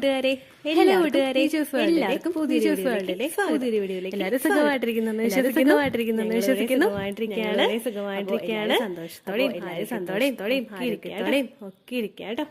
കൂട്ടുകാരെ, എല്ലാവർക്കും പുതിയൊരു വീഡിയോയിലേക്ക് എല്ലാവരും സുഖമായിട്ടിരിക്കുന്നു സുഖമായിട്ടിരിക്കുകയാണ്. സന്തോഷത്തോടെയും ഒക്കെ ഇരിക്കാട്ടോ.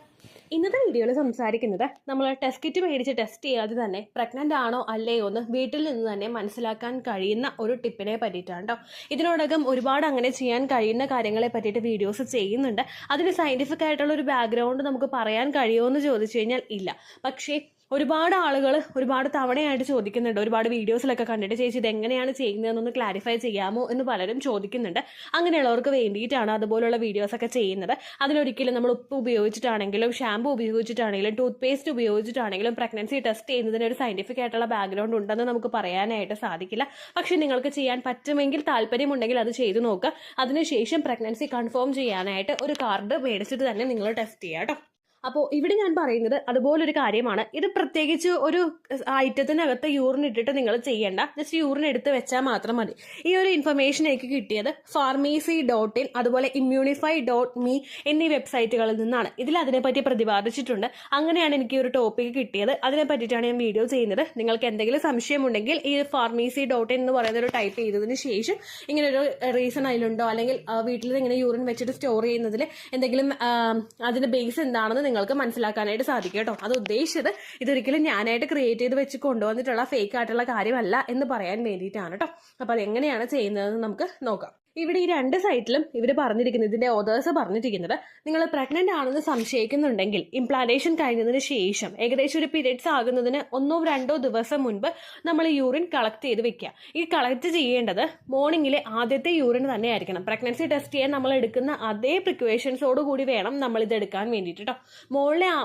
ഇന്നത്തെ വീഡിയോയിൽ സംസാരിക്കുന്നത് നമ്മൾ ടെസ്റ്റ് കിറ്റ് മേടിച്ച് ടെസ്റ്റ് ചെയ്യാതെ തന്നെ പ്രഗ്നന്റ് ആണോ അല്ലയോ എന്ന് വീട്ടിൽ നിന്ന് തന്നെ മനസ്സിലാക്കാൻ കഴിയുന്ന ഒരു ടിപ്പിനെ പറ്റിയിട്ടാണ് കേട്ടോ. ഇതിനോടകം ഒരുപാട് അങ്ങനെ ചെയ്യാൻ കഴിയുന്ന കാര്യങ്ങളെ പറ്റിയിട്ട് വീഡിയോസ് ചെയ്യുന്നുണ്ട്. അതിന് സയന്റിഫിക് ആയിട്ടുള്ള ഒരു ബാക്ക്ഗ്രൗണ്ട് നമുക്ക് പറയാൻ കഴിയുമോ എന്ന് ചോദിച്ചു കഴിഞ്ഞാൽ ഇല്ല. പക്ഷേ ഒരുപാട് ആളുകൾ ഒരുപാട് തവണയായിട്ട് ചോദിക്കുന്നുണ്ട്. ഒരുപാട് വീഡിയോസിലൊക്കെ കണ്ടിട്ട് ചേച്ചി ഇത് എങ്ങനെയാണ് ചെയ്യുന്നതെന്നൊന്ന് ക്ലാരിഫൈ ചെയ്യാമോ എന്ന് പലരും ചോദിക്കുന്നുണ്ട്. അങ്ങനെയുള്ളവർക്ക് വേണ്ടിയിട്ടാണ് അതുപോലുള്ള വീഡിയോസൊക്കെ ചെയ്യുന്നത്. അതിലൊരിക്കലും നമ്മൾ ഉപ്പ് ഉപയോഗിച്ചിട്ടാണെങ്കിലും ഷാമ്പു ഉപയോഗിച്ചിട്ടാണെങ്കിലും ടൂത്ത് പേസ്റ്റ് ഉപയോഗിച്ചിട്ടാണെങ്കിലും പ്രഗ്നൻസി ടെസ്റ്റ് ചെയ്യുന്നതിന് ഒരു സയന്റിഫിക് ആയിട്ടുള്ള ബാക്ക്ഗ്രൗണ്ട് ഉണ്ടെന്ന് നമുക്ക് പറയാനായിട്ട് സാധിക്കില്ല. പക്ഷെ നിങ്ങൾക്ക് ചെയ്യാൻ പറ്റുമെങ്കിൽ, താല്പര്യമുണ്ടെങ്കിൽ അത് ചെയ്തു നോക്കുക. അതിനുശേഷം പ്രഗ്നൻസി കൺഫേം ചെയ്യാനായിട്ട് ഒരു കാർഡ് മേടിച്ചിട്ട് തന്നെ നിങ്ങൾ ടെസ്റ്റ് ചെയ്യുക കേട്ടോ. അപ്പോൾ ഇവിടെ ഞാൻ പറയുന്നത് അതുപോലൊരു കാര്യമാണ്. ഇത് പ്രത്യേകിച്ച് ഒരു ഐറ്റത്തിനകത്ത് യൂറിൻ ഇട്ടിട്ട് നിങ്ങൾ ചെയ്യേണ്ട. ജസ്റ്റ് യൂറിൻ എടുത്ത് വെച്ചാൽ മാത്രം മതി. ഈ ഒരു ഇൻഫർമേഷൻ എനിക്ക് കിട്ടിയത് pharmacy.in അതുപോലെ immunify.me എന്നീ വെബ്സൈറ്റുകളിൽ നിന്നാണ്. ഇതിൽ അതിനെപ്പറ്റി പ്രതിപാദിച്ചിട്ടുണ്ട്. അങ്ങനെയാണ് എനിക്ക് ഒരു ടോപ്പിക് കിട്ടിയത്. അതിനെ പറ്റിയിട്ടാണ് ഞാൻ വീഡിയോ ചെയ്യുന്നത്. നിങ്ങൾക്ക് എന്തെങ്കിലും സംശയമുണ്ടെങ്കിൽ ഈ pharmacy.in എന്ന് പറയുന്ന ഒരു ടൈപ്പ് ചെയ്തതിന് ശേഷം ഇങ്ങനെ ഒരു റീസൺ അതിലുണ്ടോ, അല്ലെങ്കിൽ വീട്ടിൽ ഇങ്ങനെ യൂറിൻ വെച്ചിട്ട് സ്റ്റോർ ചെയ്യുന്നതിൽ എന്തെങ്കിലും അതിന്റെ ബേസ് എന്താണെന്ന് നിങ്ങൾക്ക് മനസ്സിലാക്കാനായിട്ട് സാധിക്കും കേട്ടോ. അത് ഉദ്ദേശിച്ചത് ഇതൊരിക്കലും ഞാനായിട്ട് ക്രിയേറ്റ് ചെയ്ത് വെച്ച് കൊണ്ടുവന്നിട്ടുള്ള ഫേക്ക് ആയിട്ടുള്ള കാര്യമല്ല എന്ന് പറയാൻ വേണ്ടിയിട്ടാണ് കേട്ടോ. അപ്പൊ അതെങ്ങനെയാണ് ചെയ്യുന്നതെന്ന് നമുക്ക് നോക്കാം. ഇവിടെ ഈ രണ്ട് സൈറ്റിലും ഇവർ പറഞ്ഞിരിക്കുന്നത്, ഇതിന്റെ ഓതേഴ്സ് പറഞ്ഞിരിക്കുന്നത്, നിങ്ങൾ പ്രഗ്നന്റ് ആണെന്ന് സംശയിക്കുന്നുണ്ടെങ്കിൽ ഇംപ്ലാന്റേഷൻ കഴിഞ്ഞതിന് ശേഷം ഏകദേശം ഒരു പീരിയഡ്സ് ആകുന്നതിന് 1-2 ദിവസം മുൻപ് നമ്മൾ യൂറിൻ കളക്ട് ചെയ്ത് വെക്കുക. ഈ കളക്ട് ചെയ്യേണ്ടത് മോർണിംഗിലെ ആദ്യത്തെ യൂറിൻ തന്നെ ആയിരിക്കണം. പ്രഗ്നൻസി ടെസ്റ്റ് ചെയ്യാൻ നമ്മൾ എടുക്കുന്ന അതേ പ്രിക്കോഷൻസോട് കൂടി വേണം നമ്മൾ ഇത് എടുക്കാൻ വേണ്ടിയിട്ട് കേട്ടോ.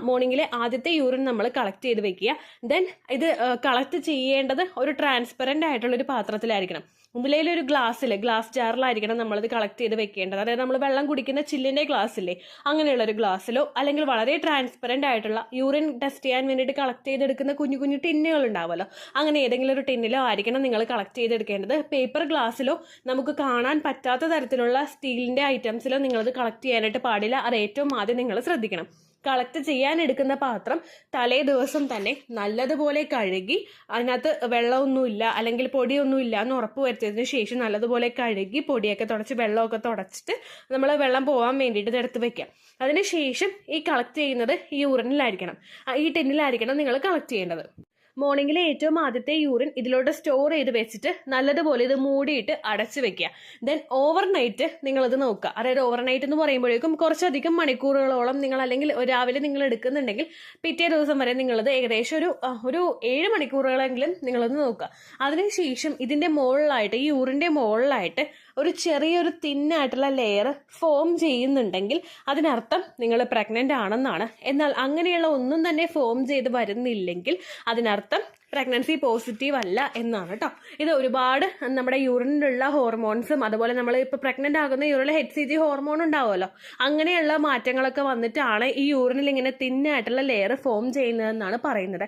മോർണിംഗിലെ ആദ്യത്തെ യൂറിൻ നമ്മൾ കളക്ട് ചെയ്ത് വെക്കുക. ദെൻ ഇത് കളക്ട് ചെയ്യേണ്ടത് ഒരു ട്രാൻസ്പെറന്റ് ആയിട്ടുള്ള ഒരു പാത്രത്തിലായിരിക്കണം. മുമ്പിലൊരു ഗ്ലാസ് ജാറിലായിരിക്കണം നമ്മളിത് കളക്ട് ചെയ്ത് വെക്കേണ്ടത്. അതായത് നമ്മൾ വെള്ളം കുടിക്കുന്ന ചില്ലിന്റെ ഗ്ലാസ്സില്ലേ, അങ്ങനെയുള്ള ഒരു ഗ്ലാസ്സിലോ, അല്ലെങ്കിൽ വളരെ ട്രാൻസ്പെറന്റ് ആയിട്ടുള്ള യൂറിൻ ടെസ്റ്റ് ചെയ്യാൻ വേണ്ടിയിട്ട് കളക്ട് ചെയ്തെടുക്കുന്ന കുഞ്ഞു കുഞ്ഞു ടിന്നുകൾ ഉണ്ടാവുമല്ലോ, അങ്ങനെ ഏതെങ്കിലും ഒരു ടിന്നിലോ ആയിരിക്കണം നിങ്ങൾ കളക്ട് ചെയ്തെടുക്കേണ്ടത്. പേപ്പർ ഗ്ലാസ്സിലോ നമുക്ക് കാണാൻ പറ്റാത്ത തരത്തിലുള്ള സ്റ്റീലിന്റെ ഐറ്റംസിലോ നിങ്ങളത് കളക്ട് ചെയ്യാനായിട്ട് പാടില്ല. അത് ഏറ്റവും ആദ്യം നിങ്ങൾ ശ്രദ്ധിക്കണം. കളക്ട് ചെയ്യാൻ എടുക്കുന്ന പാത്രം തലേ ദിവസം തന്നെ നല്ലതുപോലെ കഴുകി, അതിനകത്ത് വെള്ളമൊന്നുമില്ല അല്ലെങ്കിൽ പൊടിയൊന്നുമില്ല എന്ന് ഉറപ്പ് വരുത്തിയതിന് ശേഷം നല്ലതുപോലെ കഴുകി പൊടിയൊക്കെ തുടച്ച് വെള്ളമൊക്കെ തുടച്ചിട്ട് നമ്മൾ വെള്ളം പോകാൻ വേണ്ടിയിട്ട് എടുത്ത് വെക്കാം. അതിനുശേഷം ഈ കളക്ട് ചെയ്യുന്നത് ഈ യൂറിനിലായിരിക്കണം, ഈ ടിന്നിലായിരിക്കണം നിങ്ങൾ കളക്ട് ചെയ്യേണ്ടത്. മോർണിംഗിലെ ഏറ്റവും ആദ്യത്തെ യൂറിൻ ഇതിലോട്ട് സ്റ്റോർ ചെയ്ത് വെച്ചിട്ട് നല്ലതുപോലെ ഇത് മൂടിയിട്ട് അടച്ചു വെക്കുക. ദെൻ ഓവർനൈറ്റ് നിങ്ങളിത് നോക്കുക. അതായത് ഓവർനൈറ്റ് എന്ന് പറയുമ്പോഴേക്കും കുറച്ചധികം മണിക്കൂറുകളോളം നിങ്ങൾ, അല്ലെങ്കിൽ രാവിലെ നിങ്ങൾ എടുക്കുന്നുണ്ടെങ്കിൽ പിറ്റേ ദിവസം വരെ നിങ്ങളിത് ഏകദേശം ഒരു 7 മണിക്കൂറുകളെങ്കിലും നിങ്ങളത് നോക്കുക. അതിനുശേഷം ഇതിന്റെ മുകളിലായിട്ട്, ഈ യൂറിന്റെ മുകളിലായിട്ട് ഒരു ചെറിയൊരു തിന്നായിട്ടുള്ള ലെയർ ഫോം ചെയ്യുന്നുണ്ടെങ്കിൽ അതിനർത്ഥം നിങ്ങൾ പ്രഗ്നന്റ് ആണെന്നാണ്. എന്നാൽ അങ്ങനെയുള്ള ഒന്നും തന്നെ ഫോം ചെയ്ത് വരുന്നില്ലെങ്കിൽ അതിനർത്ഥം പ്രഗ്നൻസി പോസിറ്റീവ് അല്ല എന്നാണ് കേട്ടോ. ഇത് ഒരുപാട് നമ്മുടെ യൂറിനിലുള്ള ഹോർമോൺസും അതുപോലെ നമ്മൾ ഇപ്പോൾ പ്രഗ്നന്റ് ആകുന്ന യൂറിനിൽ HCG ഹോർമോൺ ഉണ്ടാവുമല്ലോ, അങ്ങനെയുള്ള മാറ്റങ്ങളൊക്കെ വന്നിട്ടാണ് ഈ യൂറിനിൽ ഇങ്ങനെ തിന്നായിട്ടുള്ള ലെയർ ഫോം ചെയ്യുന്നതെന്നാണ് പറയുന്നത്.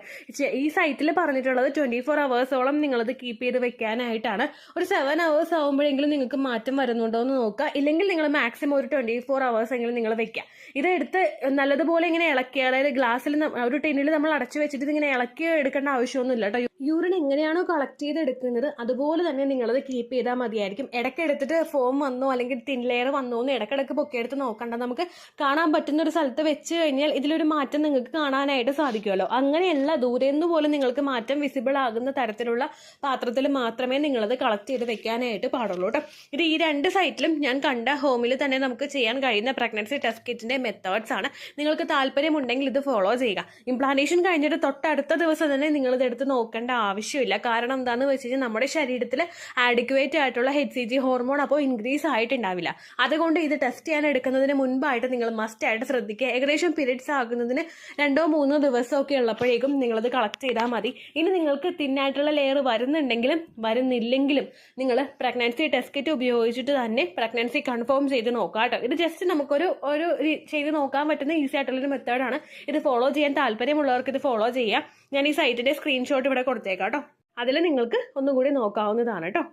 ഈ സൈറ്റിൽ പറഞ്ഞിട്ടുള്ളത് 24 അവേഴ്സോളം നിങ്ങളത് കീപ്പ് ചെയ്ത് വെക്കാനായിട്ടാണ്. ഒരു 7 അവേഴ്സ് ആകുമ്പോഴെങ്കിലും നിങ്ങൾക്ക് മാറ്റം വരുന്നുണ്ടോ എന്ന് നോക്കുക. ഇല്ലെങ്കിൽ നിങ്ങൾ മാക്സിമം ഒരു 24 അവേഴ്സ് എങ്കിലും നിങ്ങൾ വെക്കുക. ഇത് എടുത്ത് നല്ലതുപോലെ ഇങ്ങനെ ഇളക്കുക. അതായത് ഗ്ലാസ്സിൽ ഒരു ടിന്നിൽ നമ്മൾ അടച്ചു വെച്ചിട്ട് ഇങ്ങനെ ഇളക്കി എടുക്കേണ്ട ആവശ്യമൊന്നുമില്ല കേട്ടോ. യൂറിൻ എങ്ങനെയാണോ കളക്ട് ചെയ്ത് എടുക്കുന്നത് അതുപോലെ തന്നെ നിങ്ങളത് കീപ്പ് ചെയ്താൽ മതിയായിരിക്കും. ഇടയ്ക്ക് എടുത്തിട്ട് ഫോം വന്നോ അല്ലെങ്കിൽ തിൻ ലെയർ വന്നോ എന്ന് ഇടയ്ക്കിടയ്ക്ക് പൊക്കിയെടുത്ത് നോക്കണ്ട. നമുക്ക് കാണാൻ പറ്റുന്ന ഒരു സ്ഥലത്ത് വെച്ച് കഴിഞ്ഞാൽ ഇതിലൊരു മാറ്റം നിങ്ങൾക്ക് കാണാനായിട്ട് സാധിക്കുമല്ലോ. അങ്ങനെയല്ല, ദൂരെ നിന്ന് പോലും നിങ്ങൾക്ക് മാറ്റം വിസിബിൾ ആകുന്ന തരത്തിലുള്ള പാത്രത്തിൽ മാത്രമേ നിങ്ങളത് കളക്ട് ചെയ്ത് വെക്കാനായിട്ട് പാടുള്ളൂ കേട്ടോ. ഇത് ഈ രണ്ട് സൈറ്റിലും ഞാൻ കണ്ട ഹോമിൽ തന്നെ നമുക്ക് ചെയ്യാൻ കഴിയുന്ന പ്രഗ്നൻസി ടെസ്റ്റ് കിറ്റിന്റെ മെത്തേഡ്സ് ആണ്. നിങ്ങൾക്ക് താല്പര്യമുണ്ടെങ്കിൽ ഇത് ഫോളോ ചെയ്യുക. ഇംപ്ലാന്റേഷൻ കഴിഞ്ഞിട്ട് തൊട്ടടുത്ത ദിവസം തന്നെ നിങ്ങളിത് എടുത്ത് നോക്കേണ്ട ആവശ്യമില്ല. കാരണം എന്താന്ന് വെച്ച് കഴിഞ്ഞാൽ നമ്മുടെ ശരീരത്തിൽ ആഡിക്വേറ്റ് ആയിട്ടുള്ള HCG ഹോർമോൺ അപ്പോൾ ഇൻക്രീസ് ആയിട്ടുണ്ടാവില്ല. അതുകൊണ്ട് ഇത് ടെസ്റ്റ് ചെയ്യാൻ എടുക്കുന്നതിന് മുൻപായിട്ട് നിങ്ങൾ മസ്റ്റ് ആയിട്ട് ശ്രദ്ധിക്കുക. ഏകദേശം പീരിയഡ്സ് ആകുന്നതിന് 2-3 ദിവസമൊക്കെ ഉള്ളപ്പോഴേക്കും നിങ്ങളത് കളക്ട് ചെയ്താൽ മതി. ഇനി നിങ്ങൾക്ക് തിന്നായിട്ടുള്ള ലെയർ വരുന്നുണ്ടെങ്കിലും വരുന്നില്ലെങ്കിലും നിങ്ങൾ പ്രഗ്നൻസി ടെസ്റ്റ് കിറ്റ് ഉപയോഗിച്ചിട്ട് തന്നെ പ്രഗ്നൻസി കൺഫേം ചെയ്ത് നോക്കാം കേട്ടോ. ഇത് ജസ്റ്റ് നമുക്കൊരു ചെയ്ത് നോക്കാൻ പറ്റുന്ന ഈസി ആയിട്ടുള്ളൊരു മെത്തേഡാണ്. ഇത് ഫോളോ ചെയ്യാൻ താല്പര്യമുള്ളവർക്ക് ഇത് ഫോളോ ചെയ്യാം. ഞാൻ ഈ സൈറ്റിന്റെ സ്ക്രീൻഷോട്ട് ഇവിടെ കൊടുത്തേക്കാം കേട്ടോ. അതിൽ നിങ്ങൾക്ക് ഒന്നും കൂടി നോക്കാവുന്നതാണ് കേട്ടോ.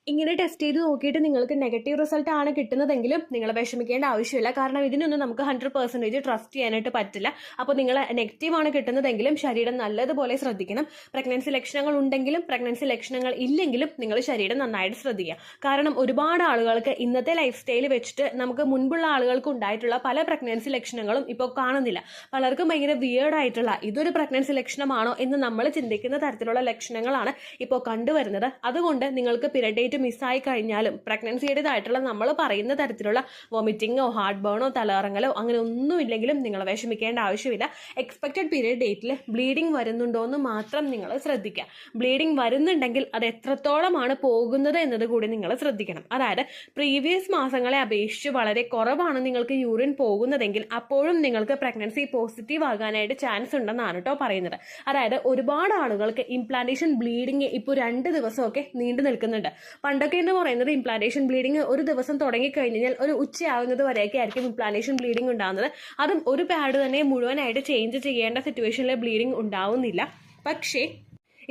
ഇങ്ങനെ ടെസ്റ്റ് ചെയ്ത് നോക്കിയിട്ട് നിങ്ങൾക്ക് നെഗറ്റീവ് റിസൾട്ട് ആണ് കിട്ടുന്നതെങ്കിലും നിങ്ങൾ വിഷമിക്കേണ്ട ആവശ്യമില്ല. കാരണം ഇതിനൊന്നും നമുക്ക് 100% ട്രസ്റ്റ് ചെയ്യാനായിട്ട് പറ്റില്ല. അപ്പോൾ നിങ്ങൾ നെഗറ്റീവ് ആണ് കിട്ടുന്നതെങ്കിലും ശരീരം നല്ലതുപോലെ ശ്രദ്ധിക്കണം. പ്രഗ്നൻസി ലക്ഷണങ്ങൾ ഉണ്ടെങ്കിലും പ്രഗ്നൻസി ലക്ഷണങ്ങൾ ഇല്ലെങ്കിലും നിങ്ങൾ ശരീരം നന്നായിട്ട് ശ്രദ്ധിക്കുക. കാരണം ഒരുപാട് ആളുകൾക്ക് ഇന്നത്തെ ലൈഫ് സ്റ്റൈൽ വെച്ചിട്ട് നമുക്ക് മുൻപുള്ള ആളുകൾക്ക് ഉണ്ടായിട്ടുള്ള പല പ്രഗ്നൻസി ലക്ഷണങ്ങളും ഇപ്പോൾ കാണുന്നില്ല. പലർക്കും ഭയങ്കര വിയേർഡ് ആയിട്ടുള്ള ഇതൊരു പ്രഗ്നൻസി ലക്ഷണമാണോ എന്ന് നമ്മൾ ചിന്തിക്കുന്ന തരത്തിലുള്ള ലക്ഷണങ്ങളാണ് ഇപ്പോൾ കണ്ടുവരുന്നത്. അതുകൊണ്ട് നിങ്ങൾക്ക് പീരിയഡ് മിസ്സായി കഴിഞ്ഞാലും പ്രഗ്നൻസിയുടേതായിട്ടുള്ള നമ്മൾ പറയുന്ന തരത്തിലുള്ള വോമിറ്റിങ്ങോ ഹാർട്ട് ബേണോ തലകറങ്ങലോ അങ്ങനെ ഒന്നുമില്ലെങ്കിലും നിങ്ങൾ വിഷമിക്കേണ്ട ആവശ്യമില്ല. എക്സ്പെക്റ്റഡ് പീരിയഡ് ഡേറ്റിൽ ബ്ലീഡിംഗ് വരുന്നുണ്ടോ എന്ന് മാത്രം നിങ്ങൾ ശ്രദ്ധിക്കുക. ബ്ലീഡിംഗ് വരുന്നുണ്ടെങ്കിൽ അത് എത്രത്തോളമാണ് പോകുന്നത് എന്നത് കൂടി നിങ്ങൾ ശ്രദ്ധിക്കണം. അതായത് പ്രീവിയസ് മാസങ്ങളെ അപേക്ഷിച്ച് വളരെ കുറവാണ് നിങ്ങൾക്ക് യൂറിൻ പോകുന്നതെങ്കിൽ അപ്പോഴും നിങ്ങൾക്ക് പ്രഗ്നൻസി പോസിറ്റീവ് ആകാനായിട്ട് ചാൻസ് ഉണ്ടെന്നാണ് കേട്ടോ പറയുന്നത്. അതായത് ഒരുപാട് ആളുകൾക്ക് ഇംപ്ലാന്റേഷൻ ബ്ലീഡിങ് ഇപ്പോൾ 2 ദിവസമൊക്കെ നീണ്ടു നിൽക്കുന്നുണ്ട്. പണ്ടൊക്കെ എന്ന് പറയുന്നത് ഇംപ്ലാന്റേഷൻ ബ്ലീഡിങ് ഒരു ദിവസം തുടങ്ങിക്കഴിഞ്ഞാൽ ഒരു ഉച്ചയാവുന്നത് വരെയൊക്കെ ആയിരിക്കും ഇംപ്ലാന്റേഷൻ ബ്ലീഡിങ് ഉണ്ടാകുന്നത്. അതും ഒരു പാഡ് തന്നെ മുഴുവനായിട്ട് ചേഞ്ച് ചെയ്യേണ്ട സിറ്റുവേഷനിൽ ബ്ലീഡിങ് ഉണ്ടാവുന്നില്ല. പക്ഷേ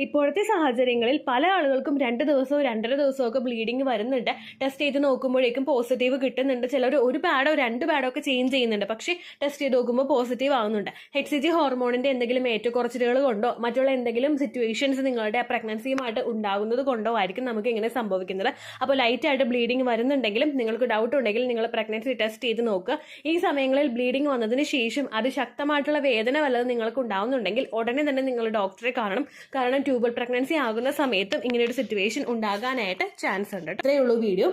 ഇപ്പോഴത്തെ സാഹചര്യങ്ങളിൽ പല ആളുകൾക്കും 2 ദിവസവും 2.5 ദിവസവും ഒക്കെ ബ്ലീഡിങ് വരുന്നുണ്ട്. ടെസ്റ്റ് ചെയ്ത് നോക്കുമ്പോഴേക്കും പോസിറ്റീവ് കിട്ടുന്നുണ്ട്. ചിലർ 1 പാഡോ 2 പാഡോ ഒക്കെ ചേഞ്ച് ചെയ്യുന്നുണ്ട്. പക്ഷേ ടെസ്റ്റ് ചെയ്ത് നോക്കുമ്പോൾ പോസിറ്റീവ് ആവുന്നുണ്ട്. HCG ഹോർമോണിന്റെ എന്തെങ്കിലും ഏറ്റക്കുറച്ചിലുകൾ കൊണ്ടോ മറ്റുള്ള എന്തെങ്കിലും സിറ്റുവേഷൻസ് നിങ്ങളുടെ പ്രഗ്നൻസിയുമായിട്ട് ഉണ്ടാകുന്നത് കൊണ്ടോ ആയിരിക്കും നമുക്ക് ഇങ്ങനെ സംഭവിക്കുന്നത്. അപ്പോൾ ലൈറ്റായിട്ട് ബ്ലീഡിങ് വരുന്നുണ്ടെങ്കിലും നിങ്ങൾക്ക് ഡൗട്ട് ഉണ്ടെങ്കിൽ നിങ്ങൾ പ്രഗ്നൻസി ടെസ്റ്റ് ചെയ്ത് നോക്കുക. ഈ സമയങ്ങളിൽ ബ്ലീഡിങ് വന്നതിന് ശേഷം അത് ശക്തമായിട്ടുള്ള വേദന വല്ലതും നിങ്ങൾക്ക് ഉണ്ടാവുന്നുണ്ടെങ്കിൽ ഉടനെ തന്നെ നിങ്ങൾ ഡോക്ടറെ കാണണം. കാരണം ട്യൂബൽ പ്രഗ്നൻസി ആകുന്ന സമയത്തും ഇങ്ങനെ ഒരു സിറ്റുവേഷൻ ഉണ്ടാകാനായിട്ട് ചാൻസ് ഉണ്ട്. ഇത്രയേ ഉള്ളൂ വീഡിയോ.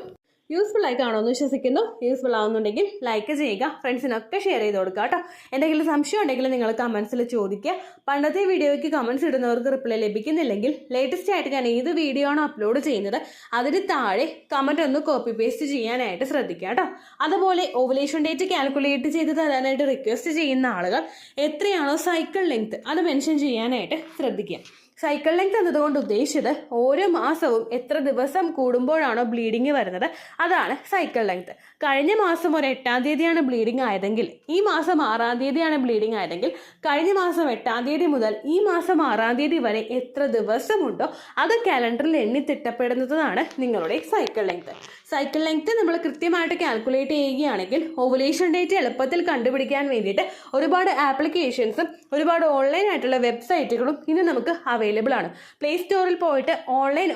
യൂസ്ഫുൾ ആയി കാണുമെന്ന് വിശ്വസിക്കുന്നു. യൂസ്ഫുൾ ആവുന്നുണ്ടെങ്കിൽ ലൈക്ക് ചെയ്യുക, ഫ്രണ്ട്സിനൊക്കെ ഷെയർ ചെയ്ത് കൊടുക്കുക കേട്ടോ. എന്തെങ്കിലും സംശയം ഉണ്ടെങ്കിൽ നിങ്ങൾ കമൻസിൽ ചോദിക്കുക. പണ്ടത്തെ വീഡിയോയ്ക്ക് കമൻസ് ഇടുന്നവർക്ക് റിപ്ലൈ ലഭിക്കുന്നില്ലെങ്കിൽ ലേറ്റസ്റ്റ് ആയിട്ട് ഞാൻ ഏത് വീഡിയോ ആണോ അപ്ലോഡ് ചെയ്യുന്നത് അതിന് താഴെ കമൻറ്റ് ഒന്ന് കോപ്പി പേസ്റ്റ് ചെയ്യാനായിട്ട് ശ്രദ്ധിക്കുക കേട്ടോ. അതുപോലെ ഓവുലേഷൻ ഡേറ്റ് കാൽക്കുലേറ്റ് ചെയ്ത് തരാനായിട്ട് റിക്വസ്റ്റ് ചെയ്യുന്ന ആളുകൾ എത്രയാണോ സൈക്കിൾ ലെങ്ത് അത് മെൻഷൻ ചെയ്യാനായിട്ട് ശ്രദ്ധിക്കുക. സൈക്കിൾ ലെങ്ത് എന്നതുകൊണ്ട് ഉദ്ദേശിച്ചത് ഓരോ മാസവും എത്ര ദിവസം കൂടുമ്പോഴാണോ ബ്ലീഡിങ് വരുന്നത് അതാണ് സൈക്കിൾ ലെങ്ത്. കഴിഞ്ഞ മാസം ഒരു 8-ാം തീയതിയാണ് ബ്ലീഡിങ് ആയതെങ്കിൽ ഈ മാസം 6-ാം തീയതിയാണ് ബ്ലീഡിങ് ആയതെങ്കിൽ കഴിഞ്ഞ മാസം 8-ാം തീയതി മുതൽ ഈ മാസം 6-ാം തീയതി വരെ എത്ര ദിവസമുണ്ടോ അത് കാലണ്ടറിൽ എണ്ണി തിട്ടപ്പെടുന്നതാണ് നിങ്ങളുടെ സൈക്കിൾ ലെങ്ത്. സൈക്കിൾ ലെങ്ത് നമ്മൾ കൃത്യമായിട്ട് കാൽക്കുലേറ്റ് ചെയ്യുകയാണെങ്കിൽ ഓവുലേഷൻ ഡേറ്റ് എളുപ്പത്തിൽ കണ്ടുപിടിക്കാൻ വേണ്ടിയിട്ട് ഒരുപാട് ആപ്ലിക്കേഷൻസും ഒരുപാട് ഓൺലൈൻ ആയിട്ടുള്ള വെബ്സൈറ്റുകളും ഇന്ന് നമുക്ക് അവൈലബിൾ ആണ്. പ്ലേ സ്റ്റോറിൽ പോയിട്ട് ഓൺലൈൻ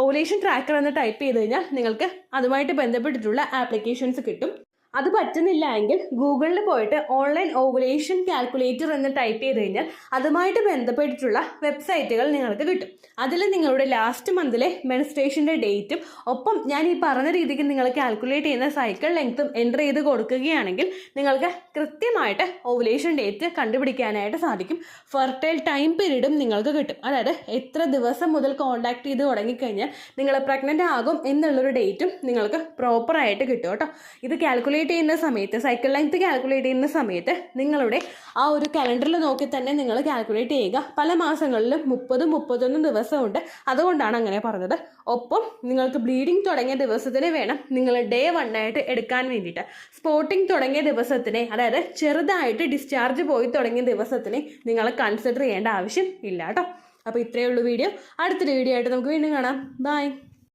ഓവുലേഷൻ ട്രാക്കർ എന്ന് ടൈപ്പ് ചെയ്ത് കഴിഞ്ഞാൽ നിങ്ങൾക്ക് അതുമായിട്ട് ബന്ധപ്പെട്ടിട്ടുള്ള ആപ്ലിക്കേഷൻസ് കിട്ടും. അത് പറ്റുന്നില്ല എങ്കിൽ ഗൂഗിളിൽ പോയിട്ട് ഓൺലൈൻ ഓവുലേഷൻ കാൽക്കുലേറ്റർ എന്ന് ടൈപ്പ് ചെയ്ത് കഴിഞ്ഞാൽ അതുമായിട്ട് ബന്ധപ്പെട്ടിട്ടുള്ള വെബ്സൈറ്റുകൾ നിങ്ങൾക്ക് കിട്ടും. അതിൽ നിങ്ങളുടെ ലാസ്റ്റ് മന്തിലെ മെൻസ്ട്രേഷൻ്റെ ഡേറ്റും ഒപ്പം ഞാൻ ഈ പറഞ്ഞ രീതിക്ക് നിങ്ങൾ കാൽക്കുലേറ്റ് ചെയ്യുന്ന സൈക്കിൾ ലെങ്ത്തും എൻ്റർ ചെയ്ത് കൊടുക്കുകയാണെങ്കിൽ നിങ്ങൾക്ക് കൃത്യമായിട്ട് ഓവുലേഷൻ ഡേറ്റ് കണ്ടുപിടിക്കാനായിട്ട് സാധിക്കും. ഫെർട്ടൈൽ ടൈം പീരീഡും നിങ്ങൾക്ക് കിട്ടും. അതായത് എത്ര ദിവസം മുതൽ കോൺടാക്ട് ചെയ്ത് തുടങ്ങിക്കഴിഞ്ഞാൽ നിങ്ങൾ പ്രഗ്നൻ്റ് ആകും എന്നുള്ളൊരു ഡേറ്റും നിങ്ങൾക്ക് പ്രോപ്പറായിട്ട് കിട്ടും കേട്ടോ. ഇത് കാൽക്കുലേറ്റ് ചെയ്യുന്ന സമയത്ത് സൈക്കിൾ ലെങ്ത് കാൽക്കുലേറ്റ് ചെയ്യുന്ന സമയത്ത് നിങ്ങളുടെ ആ ഒരു കലണ്ടറിൽ നോക്കി തന്നെ നിങ്ങൾ കാൽക്കുലേറ്റ് ചെയ്യുക. പല മാസങ്ങളിലും 30-31 ദിവസമുണ്ട്. അതുകൊണ്ടാണ് അങ്ങനെ പറഞ്ഞത്. ഒപ്പം നിങ്ങൾക്ക് ബ്ലീഡിങ് തുടങ്ങിയ ദിവസത്തിന് വേണം നിങ്ങൾ ഡേ 1 ആയിട്ട് എടുക്കാൻ വേണ്ടിയിട്ട്. സ്പോട്ടിങ് തുടങ്ങിയ ദിവസത്തിനെ അതായത് ചെറുതായിട്ട് ഡിസ്ചാർജ് പോയി തുടങ്ങിയ ദിവസത്തിനെ നിങ്ങൾ കൺസിഡർ ചെയ്യേണ്ട ആവശ്യം ഇല്ല കേട്ടോ. അപ്പോൾ ഇത്രയേ ഉള്ളൂ വീഡിയോ. അടുത്തൊരു വീഡിയോ ആയിട്ട് നമുക്ക് വീണ്ടും കാണാം. ബൈ.